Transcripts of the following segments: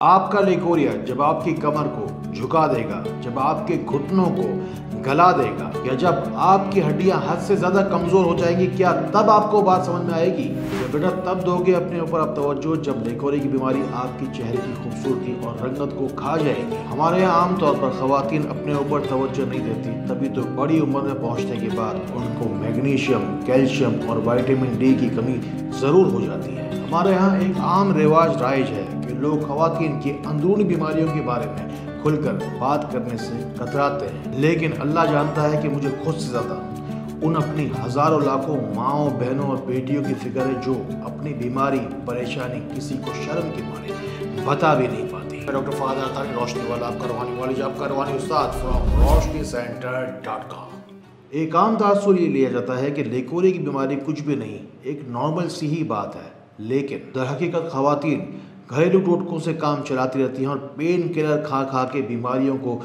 आपका लेकोरिया जब आपकी कमर को झुका देगा, जब आपके घुटनों को गला देगा, या जब आपकी हड्डियां हद से ज्यादा कमजोर हो जाएंगी, क्या तब आपको बात समझ में आएगी? तो बेटा तब दोगे अपने ऊपर आप तवज्जो जब लेकोरिया की बीमारी आपकी चेहरे की खूबसूरती और रंगत को खा जाएगी। हमारे यहाँ आमतौर पर खवातीन अपने ऊपर तवज्जो नहीं देती, तभी तो बड़ी उम्र में पहुँचने के बाद उनको मैग्नीशियम, कैल्शियम और विटामिन डी की कमी जरूर हो जाती है। हमारे यहाँ एक आम रिवाज राइज है कि लोग खवातीन की अंदरूनी बीमारियों के बारे में खुलकर बात करने से कतराते हैं, लेकिन अल्लाह जानता है कि मुझे खुद से ज्यादा उन अपनी हजारों लाखों माओ, बहनों और बेटियों की फिक्र है जो अपनी बीमारी, परेशानी किसी को शर्म के मारे बता भी नहीं पाती। डॉक्टर फादर अतानी रोशनी वाला, आपका रूहानी वालिद, आपका रूहानी उस्ताद फ्रॉम roshniCenter.com। एक आम तासुर ये लिया जाता है कि लेकोरिया की बीमारी कुछ भी नहीं, एक नॉर्मल सी ही बात है, लेकिन दरहकीकत खवातीन घरेलू टोटकों से काम चलाती रहती हैं और पेन किलर खा खा के बीमारियों को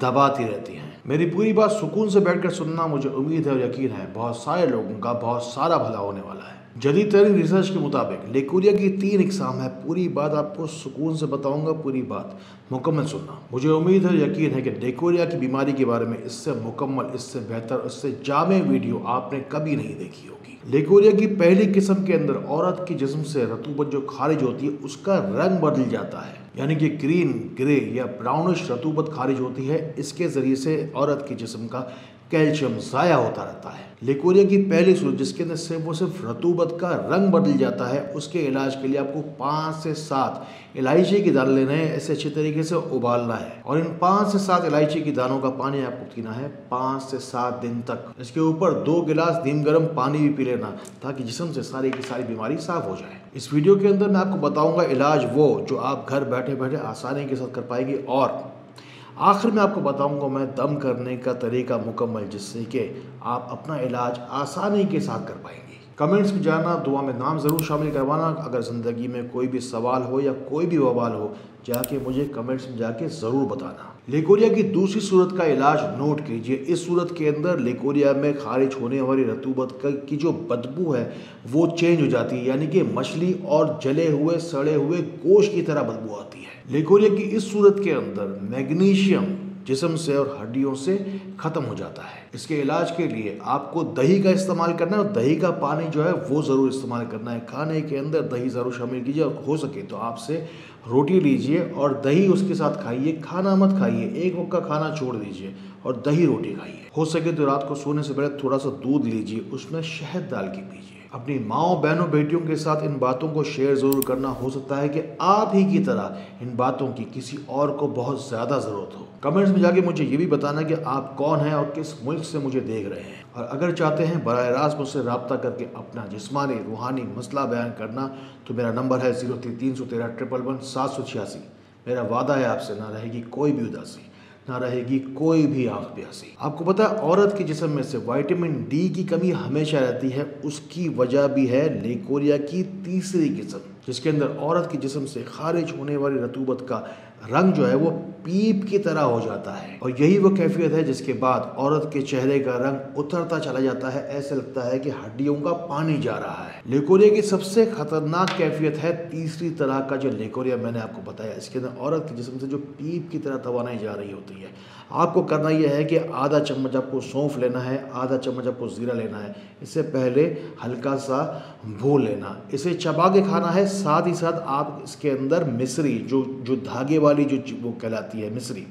दबाती रहती हैं। मेरी पूरी बात सुकून से बैठकर सुनना, मुझे उम्मीद है और यकीन है बहुत सारे लोगों का बहुत सारा भला होने वाला है। जदीद तरीन रिसर्च के मुताबिक लेकोरिया की 3 इकसाम है। पूरी बात आपको सुकून से बताऊंगा, पूरी बात मुकम्मल सुनना। मुझे उम्मीद है, यकीन है कि लेकोरिया की बीमारी के बारे में इससे मुकम्मल, इससे बेहतर, इससे जामे वीडियो आपने कभी नहीं देखी होगी। लेकोरिया की पहली किस्म के अंदर औरत के जिस्म से रतूबत जो खारिज होती है उसका रंग बदल जाता है, यानी कि ग्रीन, ग्रे या ब्राउनिश रतूबत खारिज होती है। इसके जरिए से औरत के जिस्म का कैल्शियम ज़ाया होता रहता है। लेकोरिया की पहली सूरत जिसके अंदर सिर्फ रतूबत का रंग बदल जाता है, उसके इलाज के लिए आपको 5 से 7 इलायची के दाने लेने हैं, ऐसे अच्छे तरीके से उबालना है और इन 5 से 7 इलायची के दानों का पानी आपको पीना है 5 से 7 दिन तक। इसके ऊपर 2 गिलास नीम गर्म पानी भी पी लेना ताकि जिस्म से सारी की सारी बीमारी साफ हो जाए। इस वीडियो के अंदर मैं आपको बताऊंगा इलाज वो जो आप घर बैठे बैठे आसानी के साथ कर पाएंगे, और आखिर में आपको बताऊंगा मैं दम करने का तरीका मुकम्मल, जिससे कि आप अपना इलाज आसानी के साथ कर पाएंगे। कमेंट्स में जाना, दुआ में नाम ज़रूर शामिल करवाना। अगर ज़िंदगी में कोई भी सवाल हो या कोई भी बवाल हो, जाके मुझे कमेंट्स में जाके ज़रूर बताना। लेकोरिया की दूसरी सूरत का इलाज नोट कीजिए। इस सूरत के अंदर लेकोरिया में खारिज होने वाली रतूबत की जो बदबू है वो चेंज हो जाती है, यानी कि मछली और जले हुए सड़े हुए गोश्त की तरह बदबू आती है। लेकोरिया की इस सूरत के अंदर मैग्नीशियम जिस्म से और हड्डियों से खत्म हो जाता है। इसके इलाज के लिए आपको दही का इस्तेमाल करना है और दही का पानी जो है वो ज़रूर इस्तेमाल करना है। खाने के अंदर दही ज़रूर शामिल कीजिए और हो सके तो आपसे रोटी लीजिए और दही उसके साथ खाइए। खाना मत खाइए, एक वक्त का खाना छोड़ दीजिए और दही रोटी खाइए। हो सके तो रात को सोने से पहले थोड़ा सा दूध लीजिए, उसमें शहद डाल के पीजिए। अपनी माओ, बहनों, बेटियों के साथ इन बातों को शेयर ज़रूर करना। हो सकता है कि आप ही की तरह इन बातों की किसी और को बहुत ज़्यादा ज़रूरत हो। कमेंट्स में जाके मुझे ये भी बताना कि आप कौन हैं और किस मुल्क से मुझे देख रहे हैं, और अगर चाहते हैं बराह रास्त मुझसे रब्ता करके अपना जिस्मानी रूहानी मसला बयान करना तो मेरा नंबर है 03-313-111-786। मेरा वादा है आपसे, ना रहेगी कोई भी उदासी, ना रहेगी कोई भी आंख प्यासी। आपको पता है औरत के जिस्म में से विटामिन डी की कमी हमेशा रहती है। उसकी वजह भी है लेकोरिया की तीसरी किस्म, जिसके अंदर औरत के जिस्म से खारिज होने वाली रतूबत का रंग जो है वो पीप की तरह हो जाता है, और यही वो कैफियत है जिसके बाद औरत के चेहरे का रंग उतरता चला जाता है। ऐसे लगता है कि हड्डियों का पानी जा रहा है। लेकोरिया की सबसे खतरनाक कैफियत है तीसरी तरह का जो लेकोरिया मैंने आपको बताया। इसके अंदर औरत के जिस्म से जो पीप की तरह तवानाई जा रही होती है। आपको करना यह है कि आधा चम्मच आपको सौंफ लेना है, आधा चम्मच आपको ज़ीरा लेना है। इससे पहले हल्का सा भून लेना, इसे चबा के खाना है। साथ ही साथ आप इसके अंदर मिश्री जो धागे वाली जो वो कहलाती है मिश्री,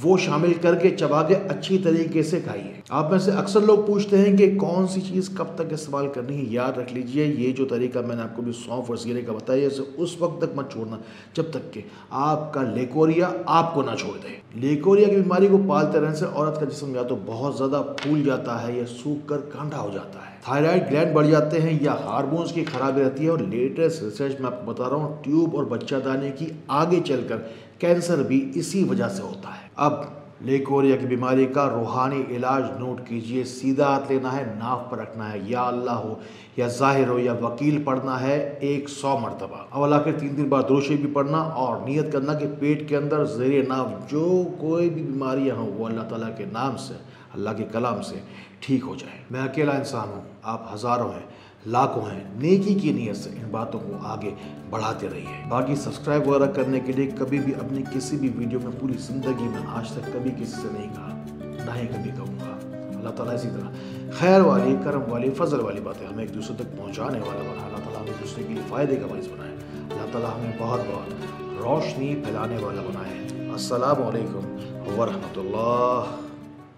वो शामिल करके चबा के अच्छी तरीके से खाइए। आप में से अक्सर लोग पूछते हैं कि कौन सी चीज़ कब तक इस्तेमाल करनी है। याद रख लीजिए, ये जो तरीका मैंने आपको भी सौंफ और जीरे का बताया, इसे उस वक्त तक मत छोड़ना जब तक कि आपका लेकोरिया आपको ना छोड़ दे। लेकोरिया की बीमारी को पालते रहने से औरत का जिस्म या तो बहुत ज़्यादा फूल जाता है या सूख कर कांटा हो जाता है, थायराइड ग्लैंड बढ़ जाते हैं या हार्मोन्स की खराबी रहती है, और लेटेस्ट रिसर्च में आपको बता रहा हूँ ट्यूब और बच्चादानी की आगे चलकर कैंसर भी इसी वजह से होता है। अब लेकोरिया की बीमारी का रूहानी इलाज नोट कीजिए। सीधा हाथ लेना है, नाफ पर रखना है, या अल्लाह हो या ज़ाहिर हो या वकील पढ़ना है 100 मरतबा। अवल आखिर 3 बार दुरूद शरीफ भी पढ़ना और नियत करना कि पेट के अंदर ज़ेरे नाफ जो कोई भी बीमारियाँ हों वो अल्लाह ताला के नाम से, अल्लाह के कलाम से ठीक हो जाए। मैं अकेला इंसान हूँ, आप हज़ारों हैं। लाखों हैं। नेकी की नीयत से इन बातों को आगे बढ़ाते रहिए। बाकी सब्सक्राइब वगैरह करने के लिए कभी भी अपनी किसी भी वीडियो में पूरी ज़िंदगी में आज तक कभी किसी से नहीं कहा, ना ही कभी कहूँगा। अल्लाह ताला इसी तरह खैर वाली, करम वाली, फजल वाली बातें हमें एक दूसरे तक पहुँचाने वाला बनाए। अल्लाह ताला हमें दूसरे के लिए फ़ायदे का बाइस बनाए। अल्लाह ताला हमें बहुत बहुत रोशनी फैलाने वाला बनाए। अस्सलामु अलैकुम व रहमतुल्लाह।